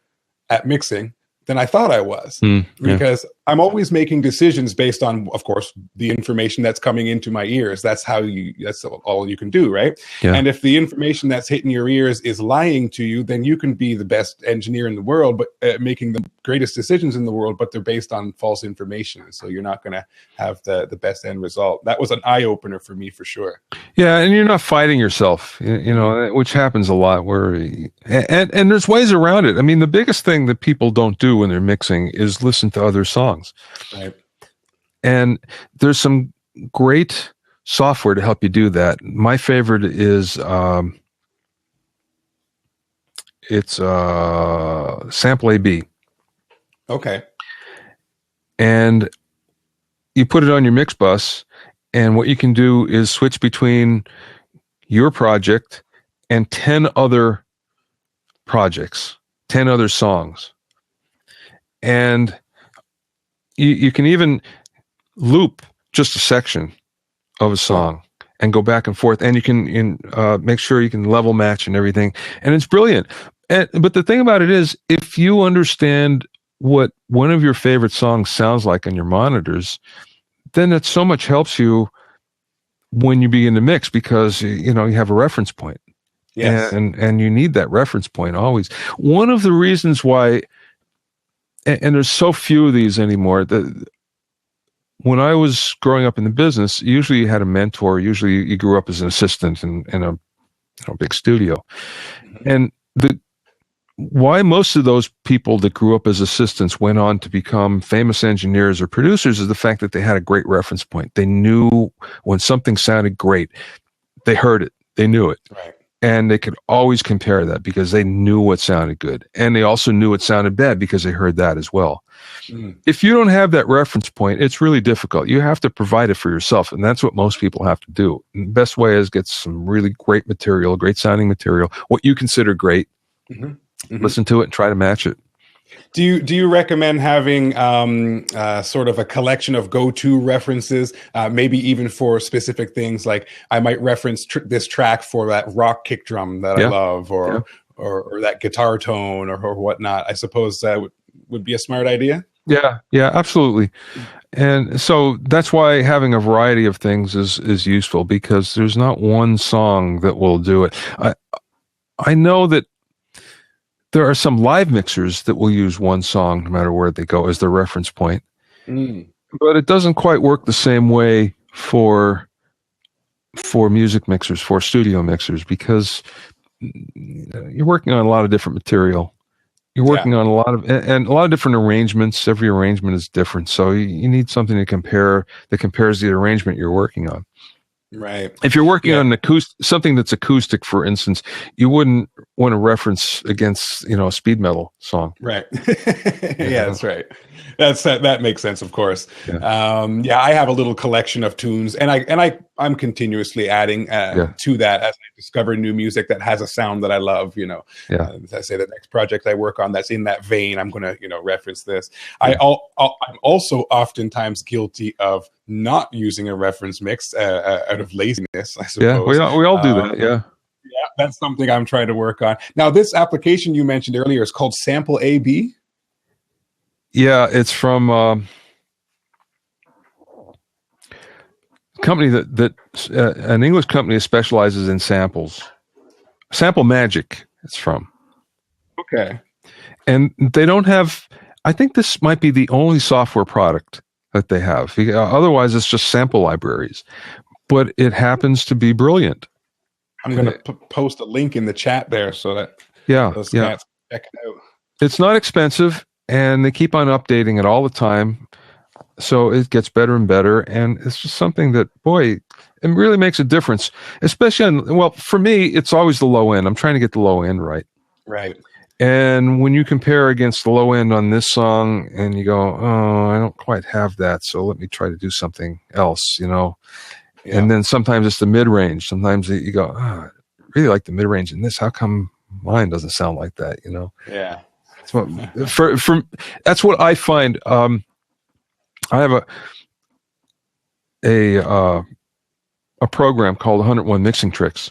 at mixing than I thought I was, because I'm always making decisions based on, of course, the information that's coming into my ears. That's all you can do, right? Yeah. And if the information that's hitting your ears is lying to you, then you can be the best engineer in the world, but making the greatest decisions in the world, but they're based on false information. So you're not going to have the best end result. That was an eye opener for me, for sure. Yeah, and you're not fighting yourself, which happens a lot. And there's ways around it. I mean, the biggest thing that people don't do when they're mixing is listen to other songs. Right. And there's some great software to help you do that. My favorite is Sample AB. Okay. And you put it on your mix bus, and what you can do is switch between your project and 10 other projects, 10 other songs. And you can even loop just a section of a song and go back and forth, and you can make sure you can level match and everything. And it's brilliant. But the thing about it is, if you understand what one of your favorite songs sounds like on your monitors, then it so much helps you when you begin to mix, because you have a reference point. Yes. And you need that reference point always. One of the reasons why, and there's so few of these anymore, that when I was growing up in the business, usually you had a mentor. Usually you grew up as an assistant in a big studio. And why most of those people that grew up as assistants went on to become famous engineers or producers is the fact that they had a great reference point. They knew when something sounded great, they heard it, they knew it. Right. And they could always compare that because they knew what sounded good. And they also knew what sounded bad because they heard that as well. If you don't have that reference point, it's really difficult. You have to provide it for yourself. And that's what most people have to do. And the best way is get some really great material, great sounding material, what you consider great. Listen to it and try to match it. Do you recommend having sort of a collection of go-to references, maybe even for specific things? Like I might reference this track for that rock kick drum that I love, or that guitar tone, or whatnot. I suppose that would be a smart idea. Yeah, absolutely. And so that's why having a variety of things is useful, because there's not one song that will do it. I know that there are some live mixers that will use one song no matter where they go as their reference point. But it doesn't quite work the same way for music mixers, for studio mixers, because you're working on a lot of different material. You're working on a lot of different arrangements. Every arrangement is different. So you need something to compare that compares the arrangement you're working on. Right. If you're working on something that's acoustic, for instance, you wouldn't want to reference against, a speed metal song. Right. Yeah, that's right. That makes sense, of course. Yeah. I have a little collection of tunes, and I'm continuously adding to that as I discover new music that has a sound that I love. As I say, the next project I work on that's in that vein, I'm going to reference this. I'm also oftentimes guilty of not using a reference mix out of laziness, I suppose. Yeah, we all do that. Yeah. Yeah, that's something I'm trying to work on. Now, this application you mentioned earlier is called Sample AB. Yeah, it's from a company that an English company that specializes in samples. Sample Magic, it's from. Okay. And they don't have, I think this might be the only software product that they have. Otherwise, it's just sample libraries. But it happens to be brilliant. I'm going to post a link in the chat there so that those cats check it out. It's not expensive, and they keep on updating it all the time. So it gets better and better. And it's just something that, boy, it really makes a difference. Especially for me, it's always the low end. I'm trying to get the low end right. Right. And when you compare against the low end on this song and you go, oh, I don't quite have that, so let me try to do something else, Yeah. And then sometimes it's the mid-range. Sometimes you go, I really like the mid-range in this. How come mine doesn't sound like that, Yeah. So that's what I find. I have a program called 101 Mixing Tricks.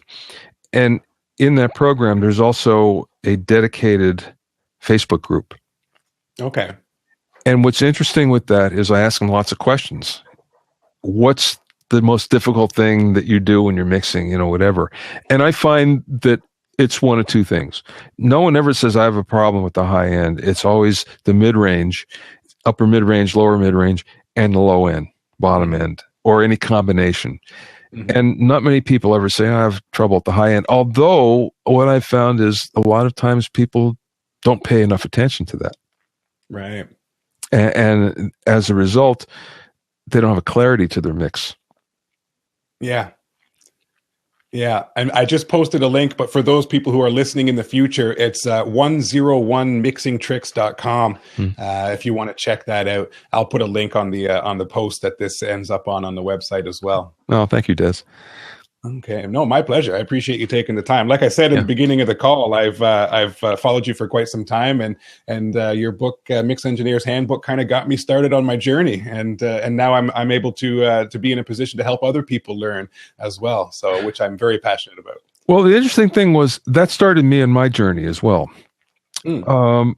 And in that program, there's also a dedicated Facebook group. Okay. And what's interesting with that is I ask them lots of questions. What's the most difficult thing that you do when you're mixing, whatever. And I find that it's one of two things. No one ever says I have a problem with the high end. It's always the mid-range, upper mid-range, lower mid-range, and the low end, bottom end, or any combination. Mm-hmm. And not many people ever say, I have trouble at the high end. Although what I've found is a lot of times people don't pay enough attention to that. Right. And as a result, they don't have a clarity to their mix. Yeah. Yeah. And I just posted a link, but for those people who are listening in the future, it's 101mixingtricks.com. If you want to check that out, I'll put a link on the post that this ends up on the website as well. Oh, thank you, Dezz. Okay. No, my pleasure. I appreciate you taking the time. Like I said at the beginning of the call, I've followed you for quite some time, and your book, Mix Engineer's Handbook, kind of got me started on my journey, and now I'm able to be in a position to help other people learn as well. So, which I'm very passionate about. Well, the interesting thing was that started me in my journey as well. The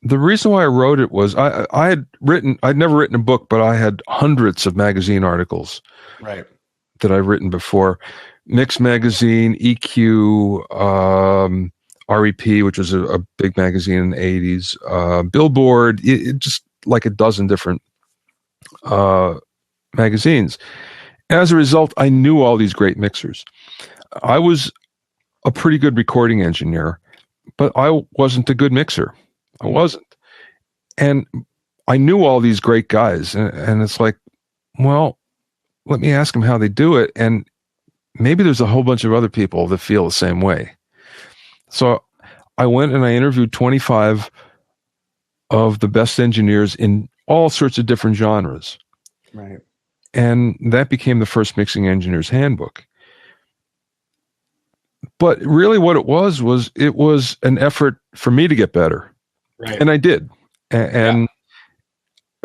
reason why I wrote it was I'd never written a book, but I had hundreds of magazine articles. Right. That I've written before. Mix Magazine, EQ, REP, which was a big magazine in the 80s, Billboard, just like a dozen different magazines. As a result, I knew all these great mixers. I was a pretty good recording engineer, but I wasn't a good mixer. I wasn't. And I knew all these great guys, and it's like, well, let me ask them how they do it. And maybe there's a whole bunch of other people that feel the same way. So I went and I interviewed 25 of the best engineers in all sorts of different genres. Right. And that became the first Mixing Engineer's Handbook. But really what it was an effort for me to get better. Right. And I did. And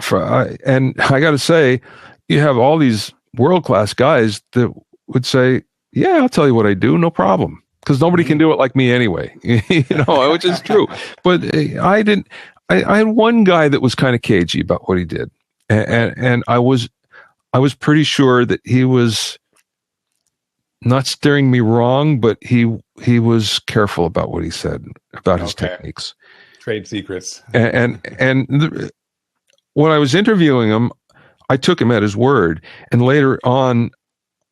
I got to say, you have all these world-class guys that would say, yeah, I'll tell you what I do, no problem. Because nobody can do it like me anyway, which is true. But I didn't. I had one guy that was kind of cagey about what he did, and I was pretty sure that he was not steering me wrong, but he was careful about what he said about his techniques. Trade secrets. When I was interviewing him, I took him at his word. And later on,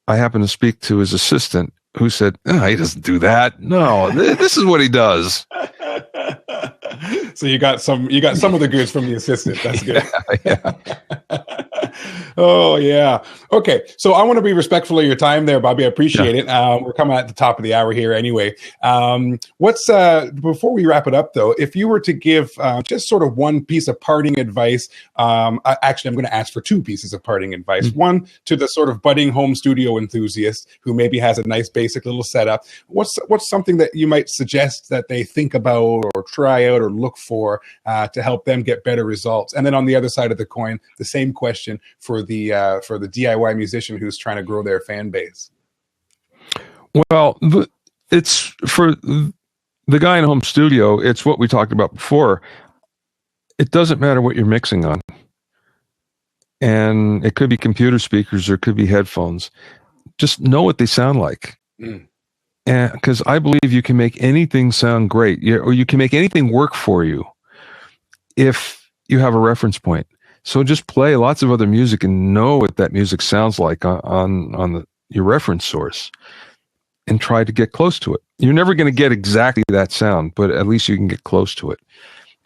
I happened to speak to his assistant, who said, he doesn't do that. No, this is what he does. So you got some of the goods from the assistant. That's good. Yeah. Oh yeah. Okay. So I want to be respectful of your time there, Bobby. I appreciate it. We're coming at the top of the hour here anyway. What's before we wrap it up though, if you were to give just sort of one piece of parting advice, actually I'm going to ask for two pieces of parting advice. One to the sort of budding home studio enthusiast who maybe has a nice basic little setup. What's something that you might suggest that they think about or try out or look for to help them get better results? And then on the other side of the coin, the same question for the DIY musician who's trying to grow their fan base. Well, it's for the guy in home studio. It's what we talked about before. It doesn't matter what you're mixing on, and it could be computer speakers or it could be headphones. Just know what they sound like. And because I believe you can make anything sound great, or you can make anything work for you if you have a reference point. So just play lots of other music and know what that music sounds like on your reference source, and try to get close to it. You're never going to get exactly that sound, but at least you can get close to it.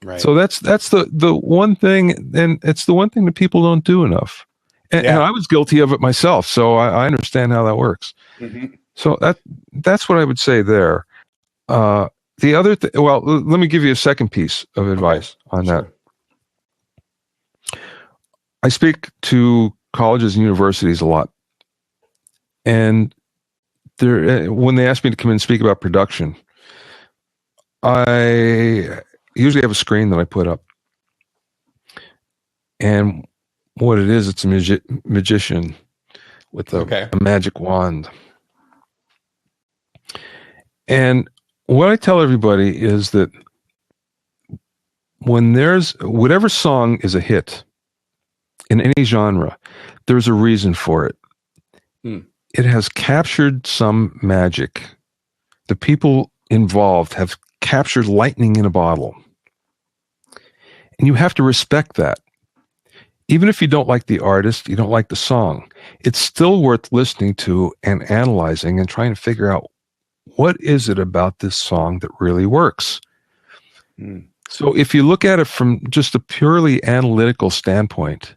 Right. So that's the one thing, and it's the one thing that people don't do enough. And I was guilty of it myself, so I understand how that works. Mm-hmm. So that's what I would say there. The other well, let me give you a second piece of advice on that. I speak to colleges and universities a lot, and when they ask me to come in and speak about production, I usually have a screen that I put up, and what it is, it's a magician with a magic wand. And what I tell everybody is that when there's whatever song is a hit in any genre, there's a reason for it. It has captured some magic. The people involved have captured lightning in a bottle. And you have to respect that. Even if you don't like the artist, you don't like the song, it's still worth listening to and analyzing and trying to figure out, what is it about this song that really works? So if you look at it from just a purely analytical standpoint,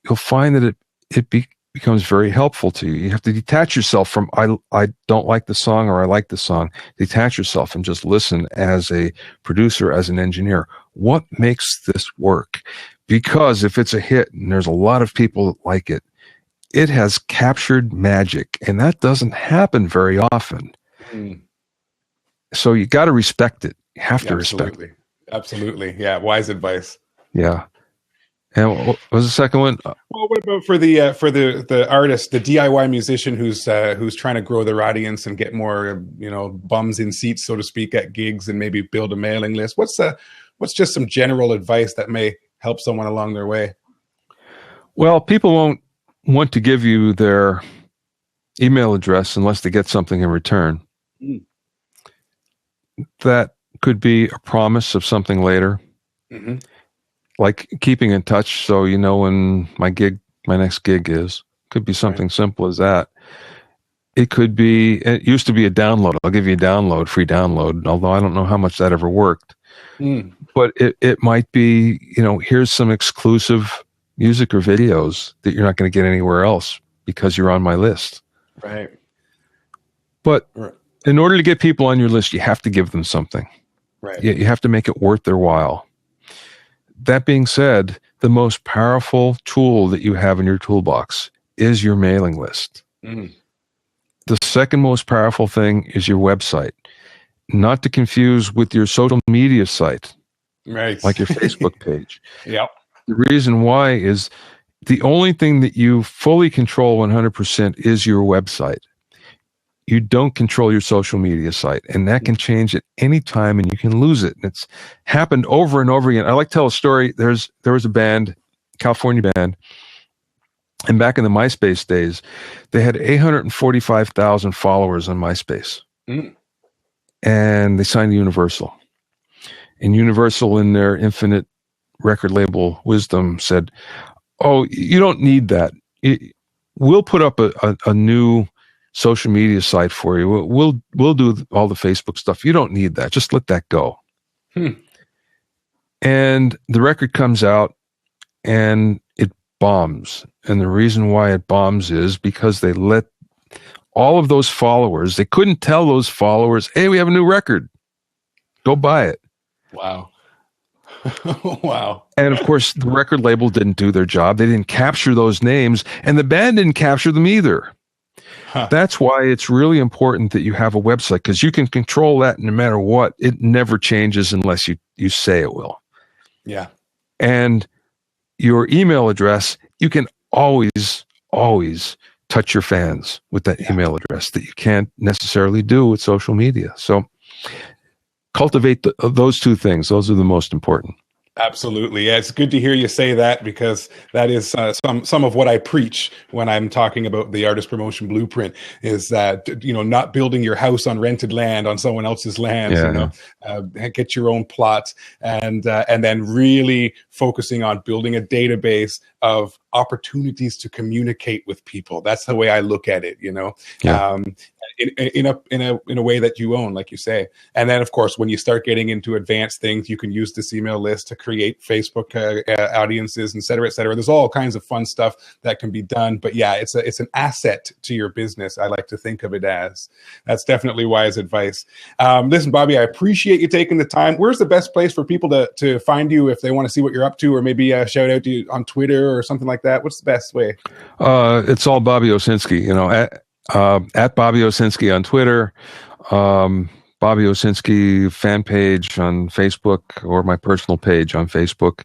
you'll find that it becomes very helpful to you. You have to detach yourself from, I don't like the song or I like the song. Detach yourself and just listen as a producer, as an engineer. What makes this work? Because if it's a hit and there's a lot of people that like it, it has captured magic, and that doesn't happen very often. So you got to respect it. You have to respect it. Absolutely. Yeah. Wise advice. Yeah. And what was the second one? Well, what about for the artist, the DIY musician who's trying to grow their audience and get more, bums in seats, so to speak, at gigs, and maybe build a mailing list? What's just some general advice that may help someone along their way? Well, people won't want to give you their email address unless they get something in return. That could be a promise of something later. Mm-hmm. Like keeping in touch, so you know when my next gig is. Could be something simple as that. It used to be a download. I'll give you a download, free download, although I don't know how much that ever worked. But it might be, here's some exclusive music or videos that you're not going to get anywhere else because you're on my list. Right. But in order to get people on your list, you have to give them something. Right. You have to make it worth their while. That being said, the most powerful tool that you have in your toolbox is your mailing list. The second most powerful thing is your website, not to confuse with your social media site, like your Facebook page. Yep. The reason why is the only thing that you fully control 100% is your website. You don't control your social media site, and that can change at any time, and you can lose it. And it's happened over and over again. I like to tell a story. There was a band, California band, and back in the MySpace days, they had 845,000 followers on MySpace, and they signed to Universal. And Universal, in their infinite record label wisdom, said, "Oh, you don't need that. We'll put up a new social media site for you. We'll do all the Facebook stuff. You don't need that. Just let that go." And the record comes out and it bombs. And the reason why it bombs is because they let all of those followers, they couldn't tell those followers, "Hey, we have a new record. Go buy it." Wow. Wow. And of course, the record label didn't do their job. They didn't capture those names, and the band didn't capture them either. That's why it's really important that you have a website, because you can control that no matter what. It never changes unless you say it will. Yeah. And your email address, you can always touch your fans with that email address that you can't necessarily do with social media. So cultivate those two things. Those are the most important. Absolutely. Yeah, it's good to hear you say that, because that is some of what I preach when I'm talking about the artist promotion blueprint, is that, not building your house on rented land, on someone else's land, get your own plots, and then really focusing on building a database of opportunities to communicate with people. That's the way I look at it, in a way that you own, like you say. And then, of course, when you start getting into advanced things, you can use this email list to create Facebook audiences, et cetera, et cetera. There's all kinds of fun stuff that can be done. But yeah, it's an asset to your business. I like to think of it as. That's definitely wise advice. Listen, Bobby, I appreciate you taking the time. Where's the best place for people to find you if they want to see what you're up to, or maybe shout out to you on Twitter or something like that? What's the best way? It's all Bobby Owsinski, at Bobby Owsinski on Twitter, Bobby Owsinski fan page on Facebook, or my personal page on Facebook.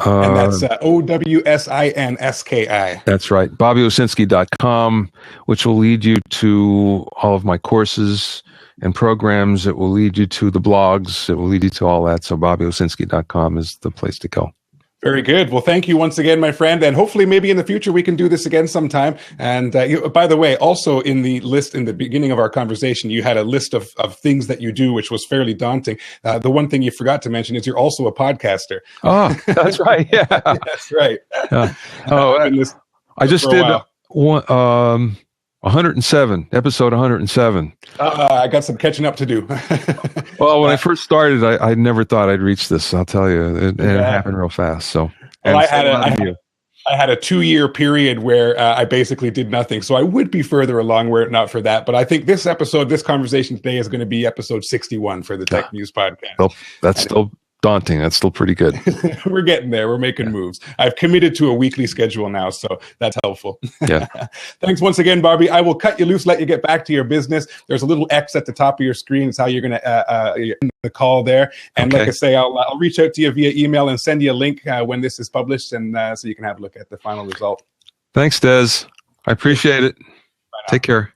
And that's OWSINSKI. That's right. BobbyOwsinski.com, which will lead you to all of my courses and programs. It will lead you to the blogs. It will lead you to all that. So BobbyOwsinski.com is the place to go. Very good. Well, thank you once again, my friend. And hopefully maybe in the future we can do this again sometime. And by the way, also in the list in the beginning of our conversation, you had a list of things that you do, which was fairly daunting. The one thing you forgot to mention is you're also a podcaster. Oh, that's right. Yeah. That's right. I just did one, 107, episode 107. I got some catching up to do. Well, when I first started, I never thought I'd reach this. I'll tell you, it happened real fast. So, well, I had a 2-year period where I basically did nothing. So I would be further along were it not for that. But I think this conversation today is going to be episode 61 for the TechMuze podcast. Well, that's still daunting. That's still pretty good. We're getting there. We're making moves. I've committed to a weekly schedule now, so that's helpful. Yeah. Thanks once again, Bobby. I will cut you loose, let you get back to your business. There's a little X at the top of your screen. It's how you're going to end the call there. And like I say, I'll reach out to you via email and send you a link when this is published, and so you can have a look at the final result. Thanks, Dezz. I appreciate it. Take care.